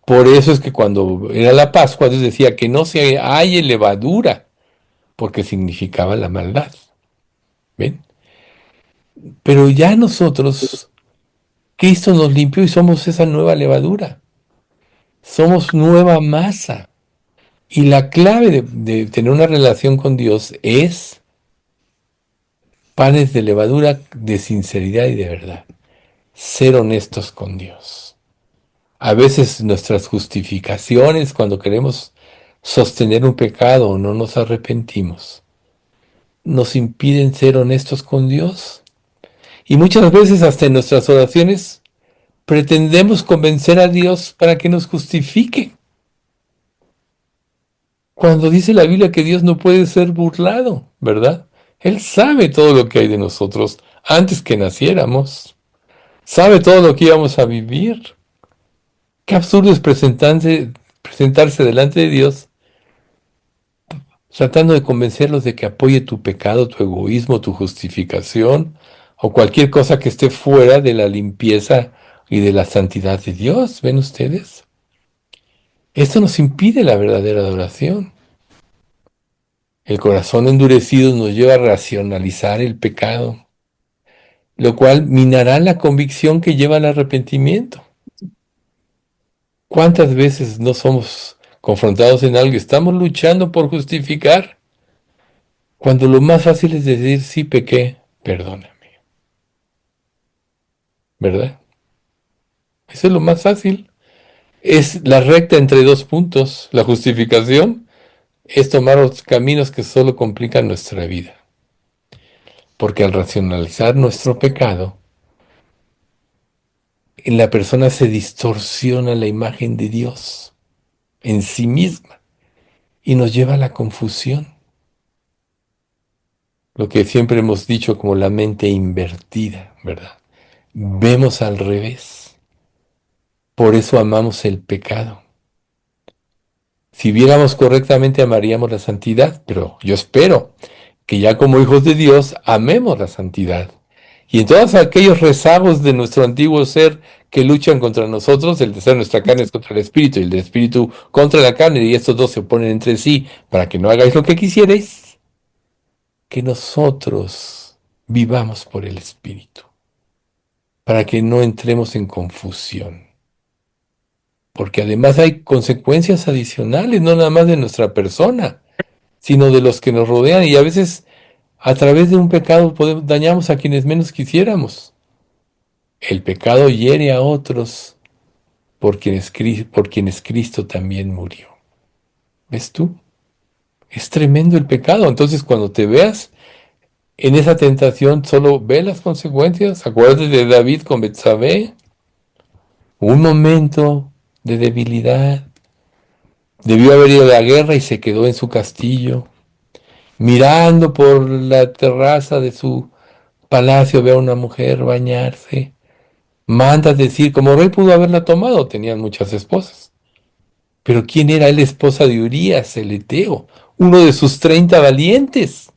Por eso es que cuando era la Pascua, Dios decía que no se halle levadura, porque significaba la maldad. ¿Ven? Pero ya nosotros, Cristo nos limpió y somos esa nueva levadura. Somos nueva masa. Y la clave de tener una relación con Dios es panes de levadura de sinceridad y de verdad. Ser honestos con Dios. A veces nuestras justificaciones cuando queremos sostener un pecado o no nos arrepentimos, nos impiden ser honestos con Dios. Y muchas veces hasta en nuestras oraciones pretendemos convencer a Dios para que nos justifique. Cuando dice la Biblia que Dios no puede ser burlado, ¿verdad? Él sabe todo lo que hay de nosotros antes que naciéramos. Sabe todo lo que íbamos a vivir. Qué absurdo es presentarse delante de Dios tratando de convencerlos de que apoye tu pecado, tu egoísmo, tu justificación o cualquier cosa que esté fuera de la limpieza y de la santidad de Dios. ¿Ven ustedes? Esto nos impide la verdadera adoración. El corazón endurecido nos lleva a racionalizar el pecado, lo cual minará la convicción que lleva al arrepentimiento. ¿Cuántas veces no somos confrontados en algo y estamos luchando por justificar cuando lo más fácil es decir, sí pequé, perdóname, ¿verdad? Eso es lo más fácil. Es la recta entre dos puntos. La justificación es tomar los caminos que solo complican nuestra vida. Porque al racionalizar nuestro pecado, en la persona se distorsiona la imagen de Dios en sí misma y nos lleva a la confusión. Lo que siempre hemos dicho como la mente invertida, ¿verdad? Vemos al revés. Por eso amamos el pecado. Si viéramos correctamente amaríamos la santidad, pero yo espero que ya como hijos de Dios amemos la santidad. Y en todos aquellos rezagos de nuestro antiguo ser que luchan contra nosotros, el deseo de nuestra carne es contra el espíritu y el del espíritu contra la carne, y estos dos se oponen entre sí para que no hagáis lo que quisierais, que nosotros vivamos por el espíritu, para que no entremos en confusión. Porque además hay consecuencias adicionales, no nada más de nuestra persona, sino de los que nos rodean, y a veces a través de un pecado dañamos a quienes menos quisiéramos. El pecado hiere a otros por quienes Cristo también murió. ¿Ves tú? Es tremendo el pecado. Entonces, cuando te veas en esa tentación, solo ve las consecuencias. Acuérdate de David con Betsabé. Un momento de debilidad. Debió haber ido a la guerra y se quedó en su castillo, mirando por la terraza de su palacio, ve a una mujer bañarse. Manda decir, como rey pudo haberla tomado, tenían muchas esposas. Pero ¿quién era él, esposa de Urías, el eteo? Uno de sus 30 valientes.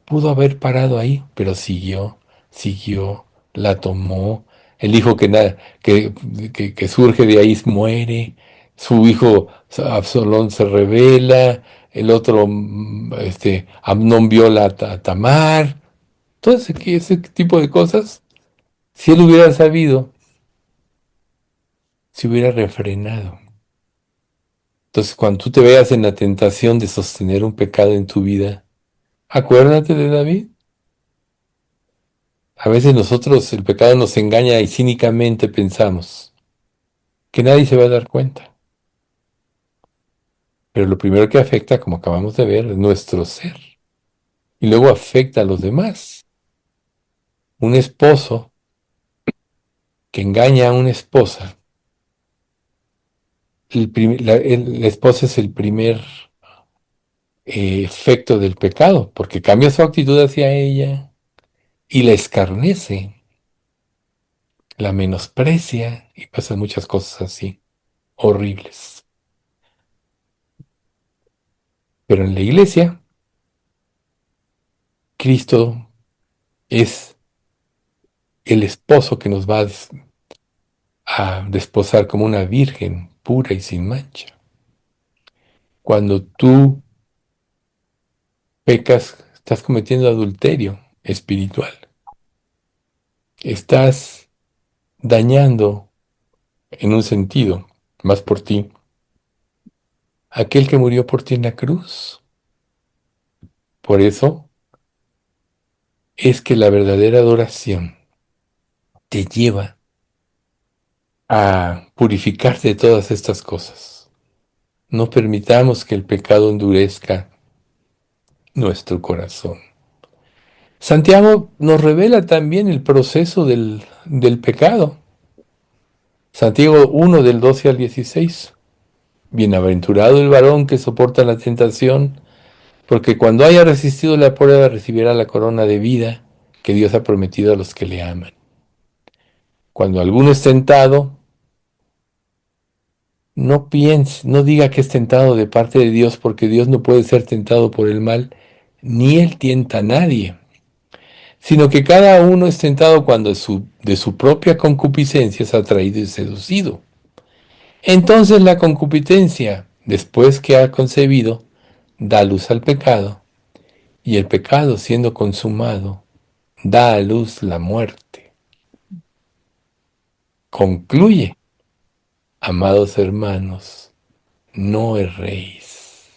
Pudo haber parado ahí, pero siguió, siguió, la tomó. El hijo que surge de ahí muere. Su hijo Absalón se rebela. El otro, Amnón viola a Tamar. Todo ese tipo de cosas. Si él hubiera sabido, se hubiera refrenado. Entonces, cuando tú te veas en la tentación de sostener un pecado en tu vida, acuérdate de David. A veces nosotros el pecado nos engaña y cínicamente pensamos que nadie se va a dar cuenta. Pero lo primero que afecta, como acabamos de ver, es nuestro ser. Y luego afecta a los demás. Un esposo que engaña a una esposa, la esposa es el primer efecto del pecado, porque cambia su actitud hacia ella y la escarnece, la menosprecia y pasan muchas cosas así, horribles. Pero en la iglesia, Cristo es el esposo que nos va a desposar como una virgen pura y sin mancha. Cuando tú pecas, estás cometiendo adulterio espiritual. Estás dañando, en un sentido, más por ti, aquel que murió por ti en la cruz. Por eso es que la verdadera adoración te lleva a purificarte de todas estas cosas. No permitamos que el pecado endurezca nuestro corazón. Santiago nos revela también el proceso del pecado. Santiago 1 del 12 al 16. Bienaventurado el varón que soporta la tentación, porque cuando haya resistido la prueba recibirá la corona de vida que Dios ha prometido a los que le aman. Cuando alguno es tentado, no piense, no diga que es tentado de parte de Dios, porque Dios no puede ser tentado por el mal, ni él tienta a nadie, sino que cada uno es tentado cuando de su propia concupiscencia es atraído y seducido. Entonces la concupiscencia, después que ha concebido, da luz al pecado, y el pecado, siendo consumado, da a luz la muerte. Concluye, amados hermanos, no erréis.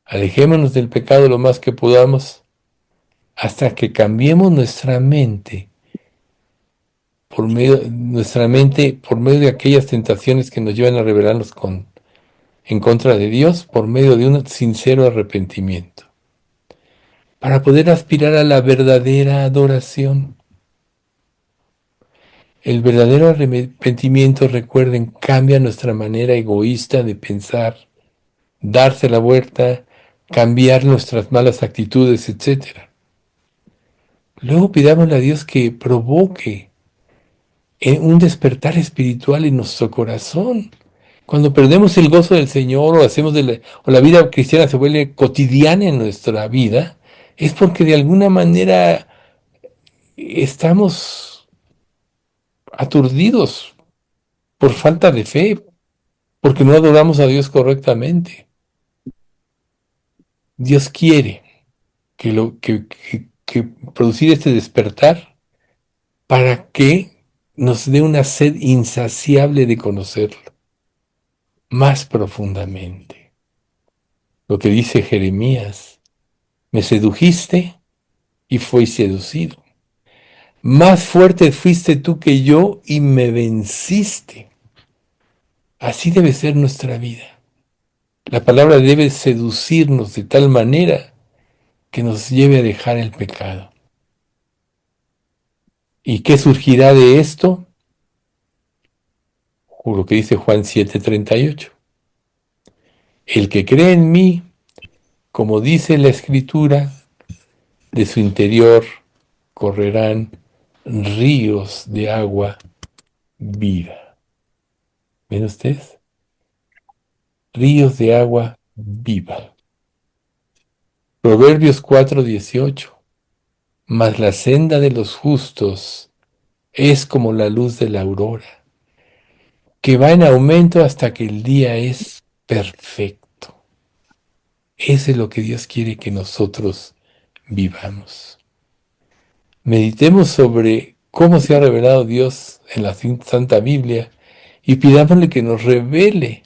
Alejémonos del pecado lo más que podamos hasta que cambiemos nuestra mente por medio de aquellas tentaciones que nos llevan a rebelarnos en contra de Dios, por medio de un sincero arrepentimiento, para poder aspirar a la verdadera adoración. El verdadero arrepentimiento, recuerden, cambia nuestra manera egoísta de pensar, darse la vuelta, cambiar nuestras malas actitudes, etc. Luego pidámosle a Dios que provoque un despertar espiritual en nuestro corazón. Cuando perdemos el gozo del Señor o la vida cristiana se vuelve cotidiana en nuestra vida, es porque de alguna manera estamos aturdidos por falta de fe, porque no adoramos a Dios correctamente. Dios quiere que producir este despertar para que nos dé una sed insaciable de conocerlo más profundamente. Lo que dice Jeremías, me sedujiste y fui seducido. Más fuerte fuiste tú que yo y me venciste. Así debe ser nuestra vida. La palabra debe seducirnos de tal manera que nos lleve a dejar el pecado. ¿Y qué surgirá de esto? lo que dice Juan 7:38. El que cree en mí, como dice la Escritura, de su interior correrán ríos de agua viva. ¿Ven ustedes? Ríos de agua viva. Proverbios 4:18. Mas la senda de los justos es como la luz de la aurora, que va en aumento hasta que el día es perfecto. Eso es lo que Dios quiere que nosotros vivamos. Meditemos sobre cómo se ha revelado Dios en la Santa Biblia y pidámosle que nos revele,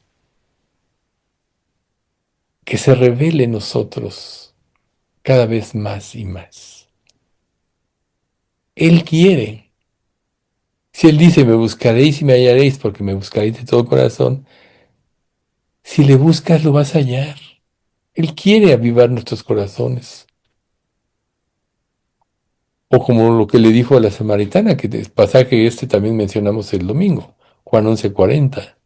que se revele en nosotros cada vez más y más. Él quiere. Si Él dice, me buscaréis y me hallaréis, porque me buscaréis de todo corazón, si le buscas lo vas a hallar. Él quiere avivar nuestros corazones. O como lo que le dijo a la samaritana, que es pasaje este también mencionamos el domingo, Juan 11:40.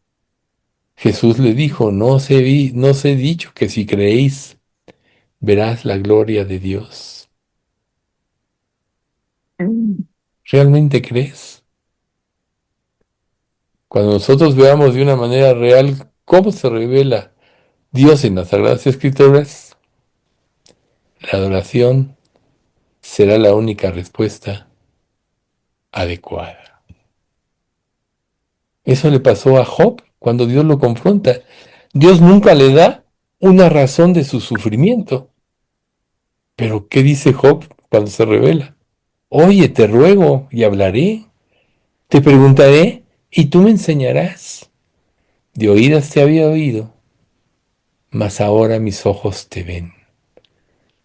Jesús le dijo, no os he dicho que si creéis, verás la gloria de Dios. ¿Realmente crees? Cuando nosotros veamos de una manera real cómo se revela Dios en las Sagradas Escrituras, la adoración será la única respuesta adecuada. Eso le pasó a Job cuando Dios lo confronta. Dios nunca le da una razón de su sufrimiento. Pero ¿qué dice Job cuando se revela? Oye, te ruego y hablaré. Te preguntaré y tú me enseñarás. De oídas te había oído, mas ahora mis ojos te ven.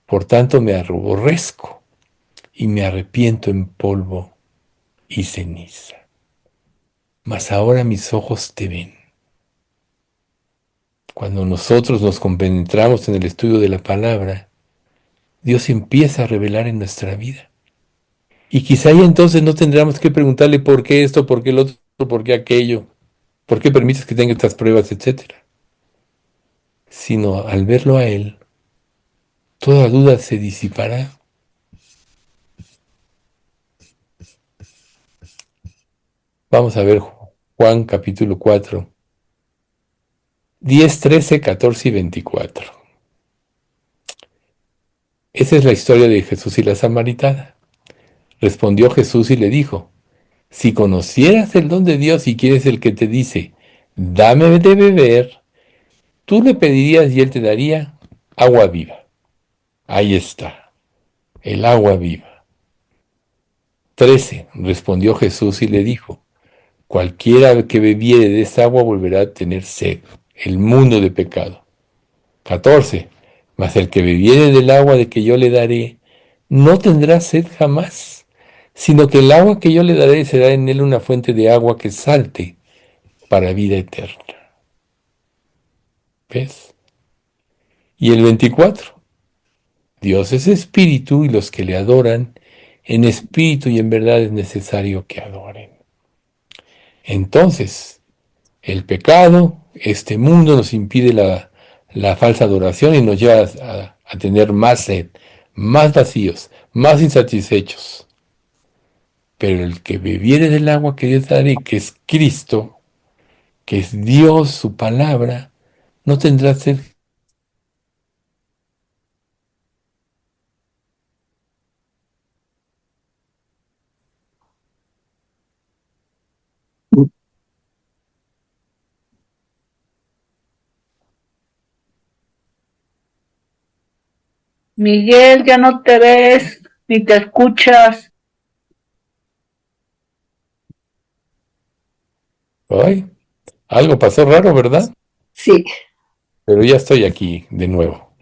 Por tanto me aborrezco y me arrepiento en polvo y ceniza. Mas ahora mis ojos te ven. Cuando nosotros nos compenetramos en el estudio de la palabra, Dios empieza a revelar en nuestra vida. Y quizá ya entonces no tendríamos que preguntarle por qué esto, por qué el otro, por qué aquello, por qué permites que tenga estas pruebas, etcétera. Sino al verlo a Él, toda duda se disipará. Vamos a ver Juan capítulo 4, 10, 13, 14 y 24. Esa es la historia de Jesús y la samaritana. Respondió Jesús y le dijo, si conocieras el don de Dios y quién es el que te dice, dame de beber, tú le pedirías y él te daría agua viva. Ahí está, el agua viva. 13. Respondió Jesús y le dijo, cualquiera que bebiere de esa agua volverá a tener sed, el mundo de pecado. 14. Mas el que bebiere del agua de que yo le daré, no tendrá sed jamás, sino que el agua que yo le daré será en él una fuente de agua que salte para vida eterna. ¿Ves? Y el 24. Dios es espíritu y los que le adoran, en espíritu y en verdad es necesario que adoren. Entonces, el pecado, este mundo nos impide la falsa adoración y nos lleva a tener más sed, más vacíos, más insatisfechos. Pero el que bebiere del agua que Dios daré, que es Cristo, que es Dios, su palabra, no tendrá sed.
Miguel, ya no te ves ni te escuchas.
Ay, algo pasó raro, ¿verdad?
Sí.
Pero ya estoy aquí de nuevo.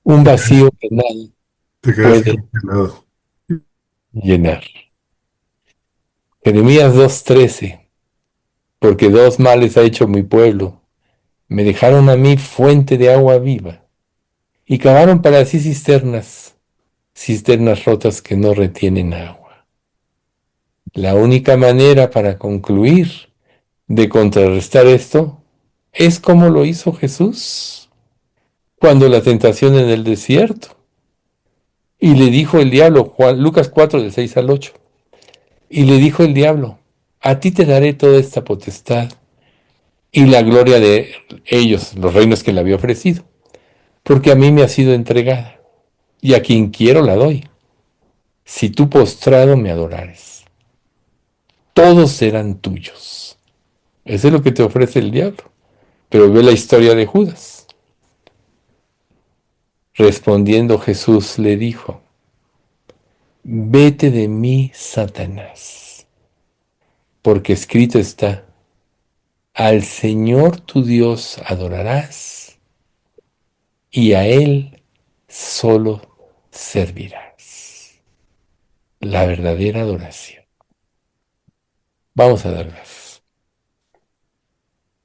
Un vacío que nadie
Te quedaste
puede
congelado.
llenar. Jeremías 2:13. Porque dos males ha hecho mi pueblo. Me dejaron a mí fuente de agua viva y cavaron para sí cisternas, cisternas rotas que no retienen agua. La única manera para concluir de contrarrestar esto es como lo hizo Jesús cuando la tentación en el desierto. Y le dijo el diablo, Lucas 4, del 6 al 8, y le dijo el diablo, a ti te daré toda esta potestad y la gloria de ellos, los reinos que le había ofrecido, porque a mí me ha sido entregada, y a quien quiero la doy, si tú postrado me adorares. Todos serán tuyos. Eso es lo que te ofrece el diablo. Pero ve la historia de Judas. Respondiendo Jesús le dijo, vete de mí, Satanás, porque escrito está, al Señor tu Dios adorarás y a Él solo servirás. La verdadera adoración. Vamos a dar gracias.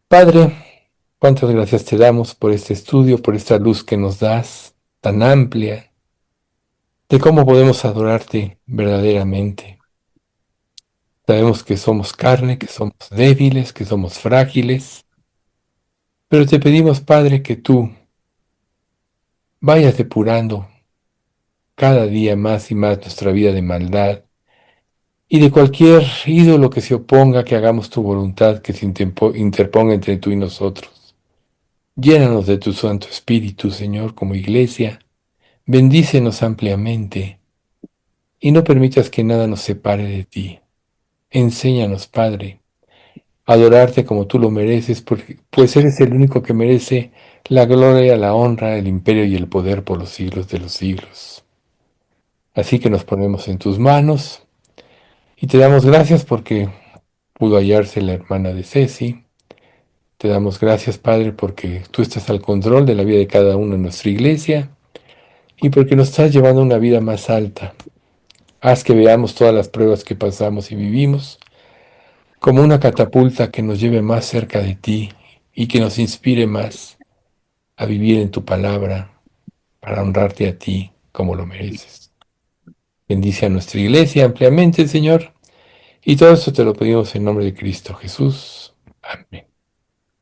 Padre, cuántas gracias te damos por este estudio, por esta luz que nos das tan amplia, de cómo podemos adorarte verdaderamente. Sabemos que somos carne, que somos débiles, que somos frágiles, pero te pedimos, Padre, que tú vayas depurando cada día más y más nuestra vida de maldad y de cualquier ídolo que se oponga, que hagamos tu voluntad, que se interponga entre tú y nosotros. Llénanos de tu Santo Espíritu, Señor, como iglesia. Bendícenos ampliamente y no permitas que nada nos separe de ti. Enséñanos, Padre, a adorarte como tú lo mereces, porque, pues eres el único que merece la gloria, la honra, el imperio y el poder por los siglos de los siglos. Así que nos ponemos en tus manos y te damos gracias porque pudo hallarse la hermana de Ceci. Te damos gracias, Padre, porque tú estás al control de la vida de cada uno en nuestra iglesia y porque nos estás llevando a una vida más alta. Haz que veamos todas las pruebas que pasamos y vivimos como una catapulta que nos lleve más cerca de ti y que nos inspire más a vivir en tu palabra para honrarte a ti como lo mereces. Bendice a nuestra iglesia ampliamente, Señor, y todo esto te lo pedimos en nombre de Cristo Jesús. Amén.